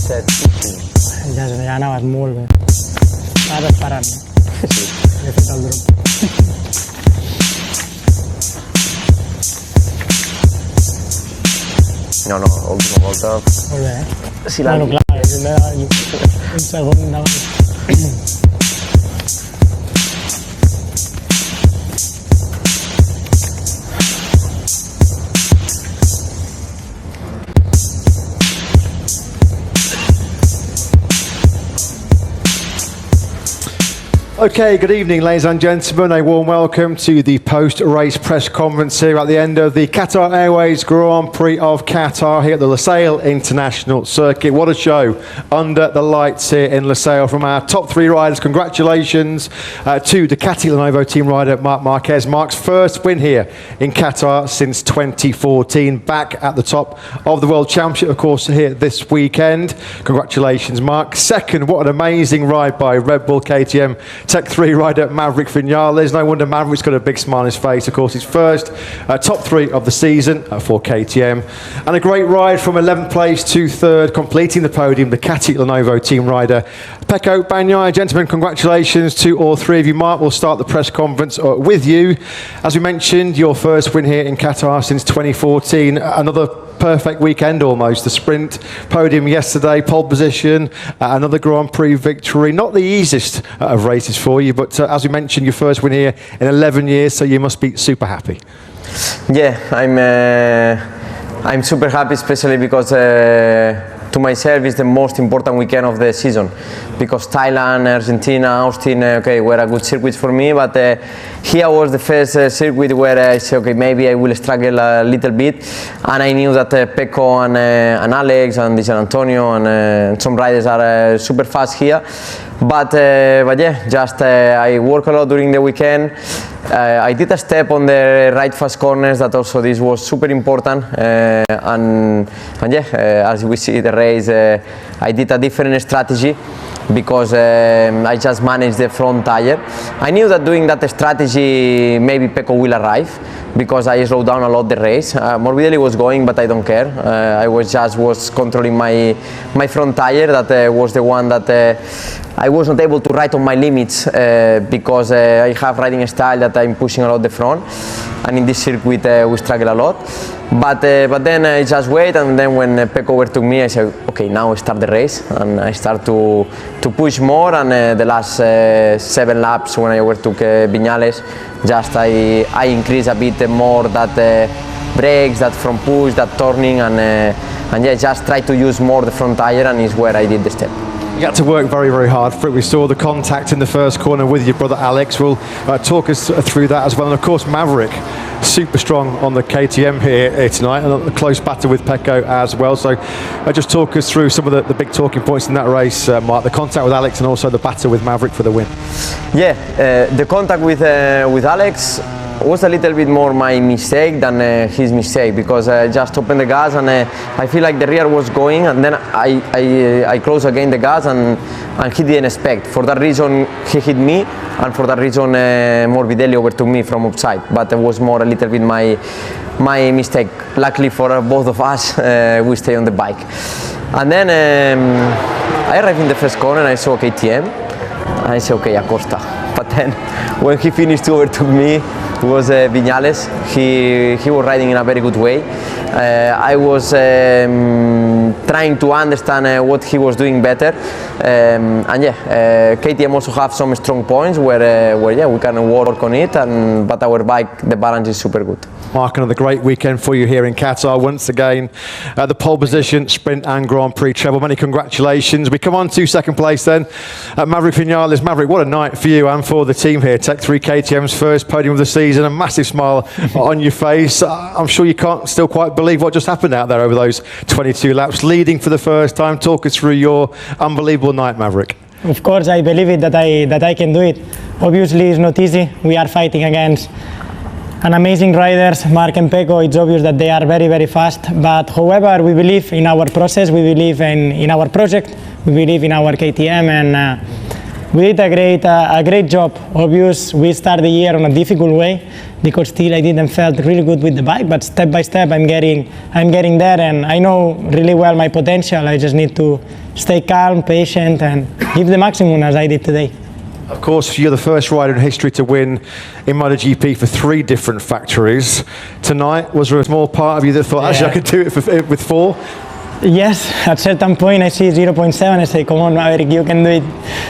set 15. Ja ha anaves molt bé. Anaves esperant, no? Sí. He fet el drop. No, última volta... Molt bé, eh? Sí, l'ha Bueno, clar, un segon davant. Okay, good evening, ladies and gentlemen. A warm welcome to the post-race press conference here at the end of the Qatar Airways Grand Prix of Qatar here at the Lusail International Circuit. What a show under the lights here in Lusail from our top three riders. Congratulations to Ducati Lenovo team rider Marc Marquez. Marc's first win here in Qatar since 2014. Back at the top of the World Championship, of course, here this weekend. Congratulations, Marc. Second, what an amazing ride by Red Bull KTM Tech 3 rider Maverick Viñales. No wonder Maverick's got a big smile on his face. Of course, his first top three of the season for KTM. And a great ride from 11th place to 3rd, completing the podium, the Ducati Lenovo team rider Pecco Bagnaia. Gentlemen, congratulations to all three of you. Marc, we'll start the press conference with you. As we mentioned, your first win here in Qatar since 2014. Another perfect weekend almost. The sprint podium yesterday, pole position, another Grand Prix victory. Not the easiest of races for you, but as we mentioned, your first win here in 11 years, so you must be super happy. Yeah, I'm super happy, especially because to myself it's the most important weekend of the season, because Thailand, Argentina, Austin, okay, were a good circuits for me, but here was the first circuit where I said, okay, maybe I will struggle a little bit, and I knew that Pecco and Alex and Di Giannantonio and some riders are super fast here, but yeah, just I work a lot during the weekend. I did a step on the right fast corners that also this was super important, and yeah, as we see the race, I did a different strategy because I just managed the front tire. I knew that doing that strategy maybe Pecco will arrive because I slowed down a lot the race. Morbidelli was going, but I don't care. I was controlling my front tire. That was the one that I was not able to ride on my limits because I have riding style that I'm pushing a lot the front, and in this circuit we struggle a lot. But then I just wait, and then when Pecco overtook me, I said, okay, now I start the race, and I start to push more. And the last 7 laps when I overtook Viñales, just I increase a bit more that brakes, that front push, that turning, and yeah, just try to use more the front tire, and is where I did the step. You had to work very, very hard for it. We saw the contact in the first corner with your brother Alex. We'll talk us through that as well. And of course, Maverick, super strong on the KTM here tonight, and a close battle with Pecco as well. So just talk us through some of the big talking points in that race, Marc. The contact with Alex and also the battle with Maverick for the win. Yeah, the contact with Alex was a little bit more my mistake than his mistake, because I just opened the gas and I feel like the rear was going, and then I closed again the gas and he didn't expect. For that reason he hit me, and for that reason Morbidelli overtook me from upside, but it was more a little bit my mistake. Luckily for both of us, we stay on the bike. And then I arrived in the first corner and I saw KTM, and I said, okay, Acosta. But then when he finished to overtook me, was Viñales. He was riding in a very good way. I was trying to understand what he was doing better, and yeah, KTM also have some strong points where yeah, we can work on it, but our bike, the balance is super good. Marc, another great weekend for you here in Qatar once again. The pole position, sprint and Grand Prix treble. Many congratulations. We come on to second place then. Maverick Viñales. Maverick, what a night for you and for the team here. Tech 3 KTM's first podium of the season. A massive smile on your face. I'm sure you can't still quite believe what just happened out there over those 22 laps. Leading for the first time. Talk us through your unbelievable night, Maverick. Of course, I believe it that I can do it. Obviously, it's not easy. We are fighting against an amazing riders, Marc and Pecco. It's obvious that they are very, very fast. But however, we believe in our process. We believe in our project. We believe in our KTM, we did a great job. Obvious, we started the year on a difficult way because still I didn't felt really good with the bike, but step by step I'm getting there, and I know really well my potential. I just need to stay calm, patient, and give the maximum as I did today. Of course, you're the first rider in history to win in MotoGP for 3 different factories. Tonight, was there a small part of you that thought, actually, I could do it with 4? Yes, at certain point I see 0.7, I say, come on Maverick, you can do it.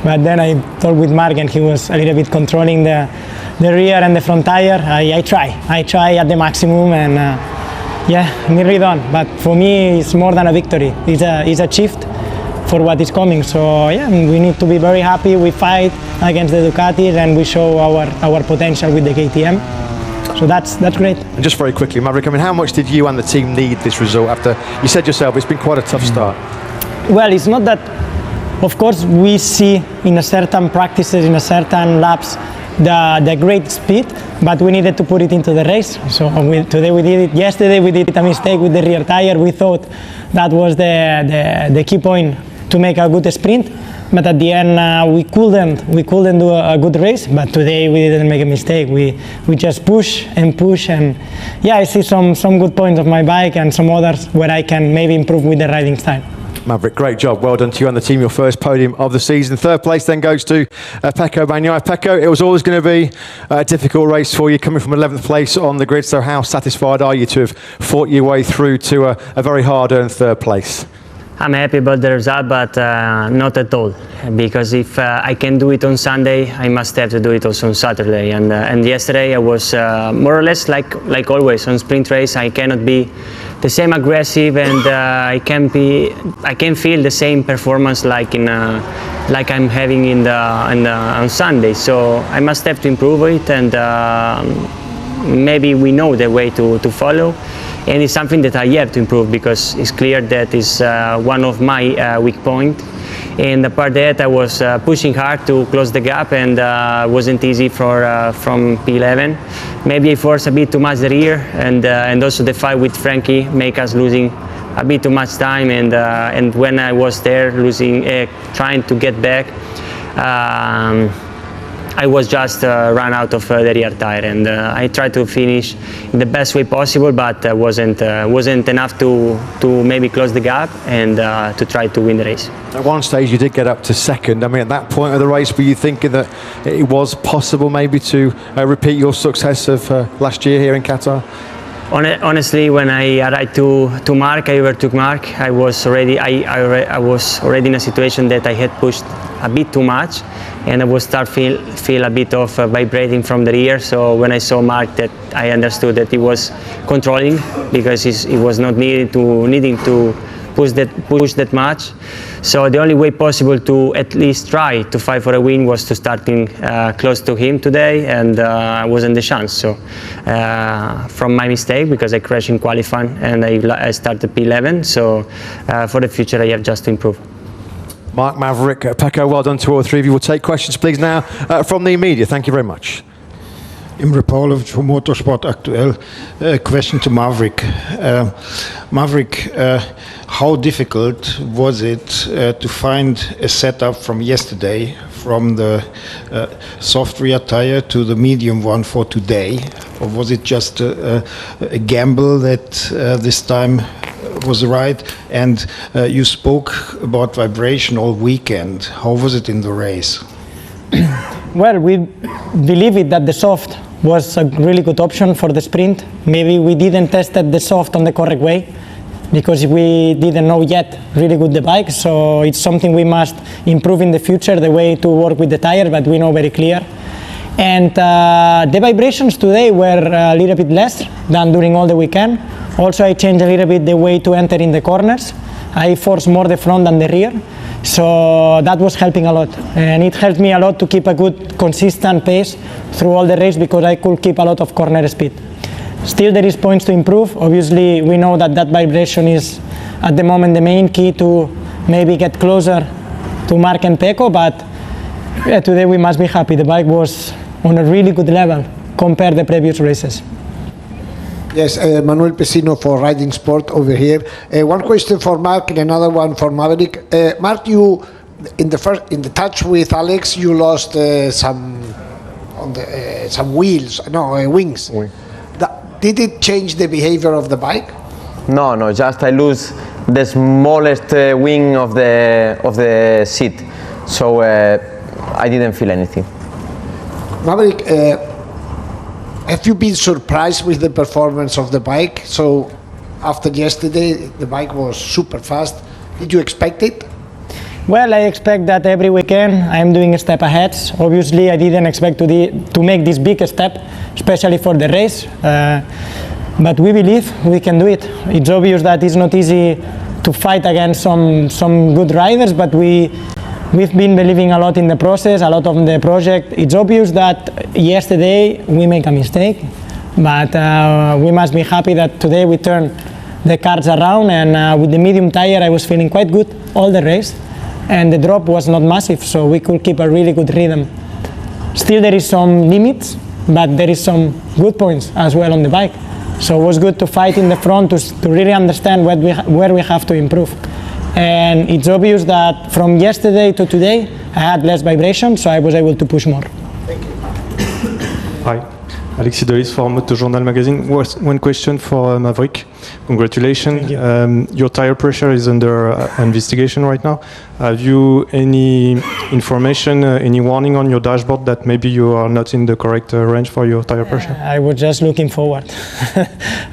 But then I talked with Mark and he was a little bit controlling the rear and the front tire. I try at the maximum, and nearly done. But for me, it's more than a victory. It's a shift for what is coming. So we need to be very happy. We fight against the Ducatis and we show our potential with the KTM. So that's great. And just very quickly, Maverick, I mean, how much did you and the team need this result after, you said yourself, it's been quite a tough start? Well, it's not that, of course, we see in a certain practices, in a certain laps, the great speed, but we needed to put it into the race. So today we did it. Yesterday we did a mistake with the rear tire. We thought that was the key point to make a good sprint. But at the end, we couldn't do a good race. But today we didn't make a mistake. We just push, and I see some good points of my bike and some others where I can maybe improve with the riding style. Maverick, great job. Well done to you and the team. Your first podium of the season. Third place then goes to Pecco Bagnaia. Pecco, it was always going to be a difficult race for you, coming from 11th place on the grid. So how satisfied are you to have fought your way through to a very hard-earned third place? I'm happy about the result, but not at all. Because if I can do it on Sunday, I must have to do it also on Saturday. And yesterday I was more or less like always on sprint race. I cannot be the same aggressive, and I can feel the same performance like I'm having on Sunday. So I must have to improve it, and maybe we know the way to follow. And it's something that I have to improve, because it's clear that is one of my weak points. And apart that, I was pushing hard to close the gap, and wasn't easy from P11. Maybe I forced a bit too much the rear, and also the fight with Frankie make us losing a bit too much time. And when I was there trying to get back, I was just run out of the rear tire, and I tried to finish in the best way possible, but wasn't enough to maybe close the gap and to try to win the race. At one stage you did get up to second. I mean, at that point of the race, were you thinking that it was possible maybe to repeat your success of last year here in Qatar? Honestly, when I arrived to Mark, I overtook Mark. I was already in a situation that I had pushed a bit too much, and I was start feel a bit of vibrating from the rear. So when I saw Mark, that I understood that he was controlling, because he was not needing to push that much. So the only way possible to at least try to fight for a win was to starting close to him today, and wasn't the chance. So from my mistake, because I crashed in qualifying and I started P11. So for the future, I have just to improve. Mark, Maverick, Pecco, well done to all three of you. We'll take questions, please, now from the media. Thank you very much. Imre Pavlovic from Motorsport Aktuell. Question to Maverick. Maverick, how difficult was it to find a setup from yesterday, from the soft rear tire to the medium one for today? Or was it just a gamble that this time was right? And you spoke about vibration all weekend. How was it in the race? Well, we believe it that the soft was a really good option for the sprint. Maybe we didn't test the soft on the correct way, because we didn't know yet really good the bike. So it's something we must improve in the future, the way to work with the tire, but we know very clear. And the vibrations today were a little bit less than during all the weekend. Also, I changed a little bit the way to enter in the corners. I forced more the front than the rear. So that was helping a lot, and it helped me a lot to keep a good consistent pace through all the race, because I could keep a lot of corner speed. Still there is points to improve. Obviously we know that vibration is at the moment the main key to maybe get closer to Mark and Pecco, but today we must be happy. The bike was on a really good level compared to the previous races. Yes, Manuel Pesino for Riding Sport over here. One question for Mark and another one for Maverick. Mark, you in the touch with Alex, you lost some wings. Did it change the behavior of the bike? No, just I lose the smallest wing of the seat, so I didn't feel anything. Maverick, have you been surprised with the performance of the bike? So after yesterday, the bike was super fast. Did you expect it? Well, I expect that every weekend I'm doing a step ahead. Obviously, I didn't expect to make this big step, especially for the race. But we believe we can do it. It's obvious that it's not easy to fight against some good riders, but we've been believing a lot in the process, a lot of the project. It's obvious that yesterday we make a mistake, but we must be happy that today we turn the cards around, and with the medium tire I was feeling quite good all the race, and the drop was not massive, so we could keep a really good rhythm. Still there is some limits, but there is some good points as well on the bike. So it was good to fight in the front to really understand where we have to improve. And it's obvious that from yesterday to today I had less vibration, so I was able to push more. Hi, Alexis Delis for Motojournal magazine. One question for Maverick. Congratulations. Your tire pressure is under investigation right now. Have you any information, any warning on your dashboard that maybe you are not in the correct range for your tire pressure? I was just looking forward.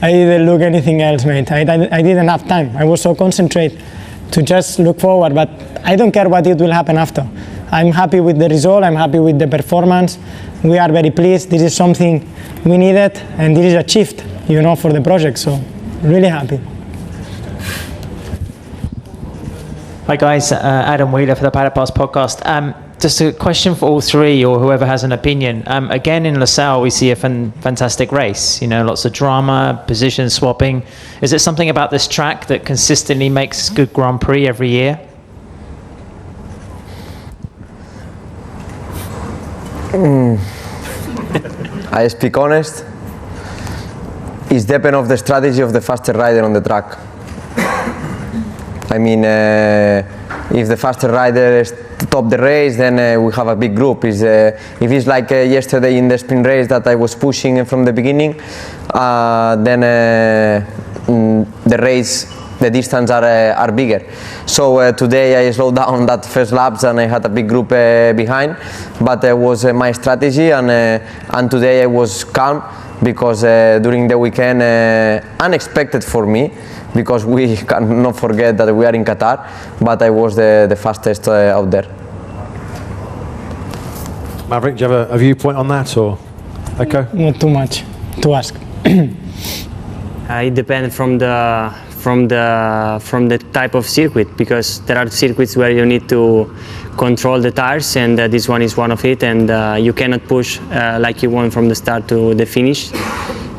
I didn't look anything else, mate. I didn't have time. I was so concentrated to just look forward, but I don't care what it will happen after. I'm happy with the result, I'm happy with the performance. We are very pleased. This is something we needed, and this is achieved, for the project, so really happy. Hi guys, Adam Wheeler for the Paddock Pass podcast. Just a question for all three, or whoever has an opinion. Again, in Losail, we see a fantastic race. Lots of drama, position swapping. Is it something about this track that consistently makes good Grand Prix every year? I speak honest. It's depend of the strategy of the faster rider on the track. I mean, if the faster rider top the race, then we have a big group. If it's like yesterday in the sprint race that I was pushing from the beginning, then the race, the distance are bigger. So today I slowed down that first laps and I had a big group behind, but it was my strategy, and today I was calm because during the weekend, unexpected for me, because we cannot forget that we are in Qatar, but I was the fastest out there. Maverick, do you have a viewpoint on that, or okay? Not too much to ask. It depends from the type of circuit, because there are circuits where you need to control the tires, and this one is one of it, and you cannot push like you want from the start to the finish.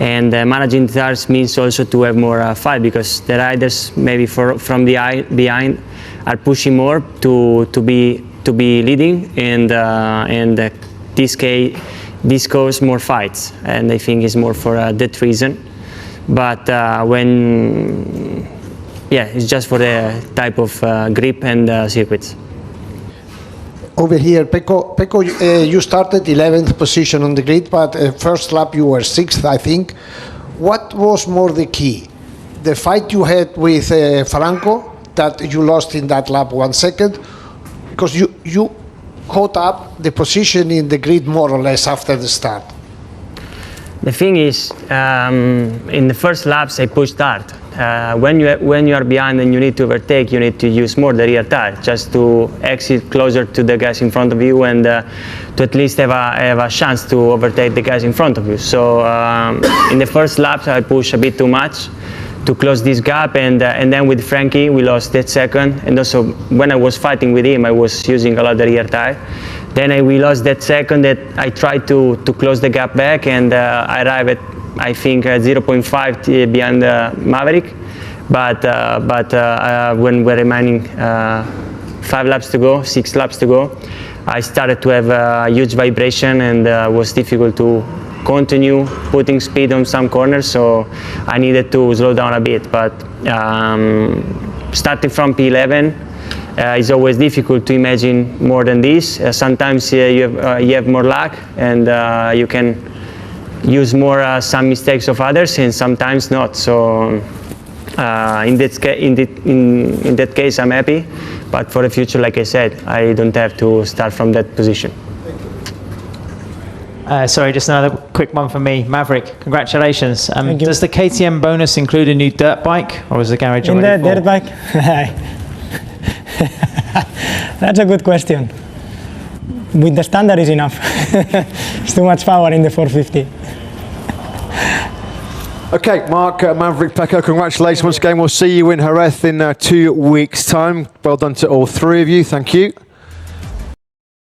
And managing the tires means also to have more fight, because the riders maybe from behind are pushing more to be leading, and this causes more fights, and I think it's more for that reason. But it's just for the type of grip and circuits. Over here, Pecco, you started 11th position on the grid, but first lap you were 6th, I think. What was more the key? The fight you had with Franco, that you lost in that lap 1 second, because you caught up the position in the grid more or less after the start. The thing is, in the first laps I pushed hard. When you are behind and you need to overtake, you need to use more the rear tire just to exit closer to the guys in front of you, and to at least have a chance to overtake the guys in front of you. So in the first laps I pushed a bit too much to close this gap, and then with Frankie we lost that second, and also when I was fighting with him I was using a lot of the rear tire. Then we lost that second that I tried to close the gap back, and I arrived at, I think, 0.5 behind Maverick. But when we're remaining 5 laps to go, 6 laps to go, I started to have a huge vibration, and it was difficult to continue putting speed on some corners, so I needed to slow down a bit. But starting from P11, it's always difficult to imagine more than this. Sometimes you have more luck, and you can use more some mistakes of others, and sometimes not. So in that case, I'm happy. But for the future, like I said, I don't have to start from that position. Sorry, just another quick one for me. Maverick, congratulations. Thank you. Does the KTM bonus include a new dirt bike, or is the garage In already the full? dirt bike? That's a good question. With the standard is enough. It's too much power in the 450. Okay, Mark, Maverick, Pecco, congratulations once again. We'll see you in Jerez in 2 weeks' time. Well done to all three of you. Thank you.